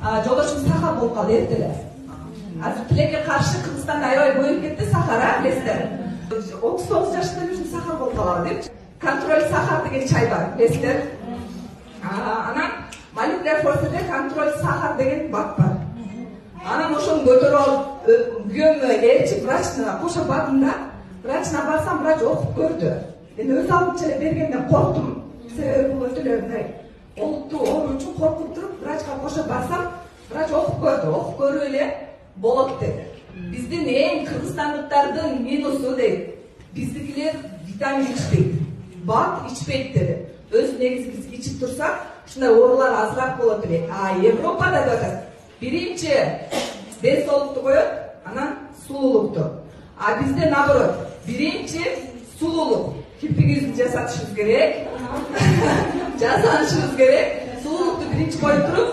жолдошум сахар болуп калды эртеле. Азыр тилекке каршы Кыргызстанда аябай көбөйүп кетти сахар, билесиздер. 39 жашында өзүм сахар болуп калабы деп. Контроль сахар деген чай бар, билесиздер. Анан молекуляр форседе контроль сахар деген бак бар. Анан ошону көтөрүп алып күйөөмө ээрчип врачына кошо бардым да. Врачына барсам, врач окуп көрдү. Мен өз алдымча эле бергенден корктум. Себеби бул өтө эле мындай олуттуу оору үчүн коркуп туруп, врачка кошо барсам, врач окуп көрдү. Окуп көрүп эле болот деди. Биздин эң кыргызстандыктардын минусу дейт. Биздикилер витамин ичпейт, бак ичпейт деди. Өз негизи биз ичип турсак, ушундай оорулар азыраак болот эле. Европада да биринчи ден соолукту коет, анан сулуулукту. Бизде наоборот, биринчи сулуулук. Кирпигибизди жасатышыбыз керек. Жасанышыбыз керек. Сулуулукту биринчи коюп туруп,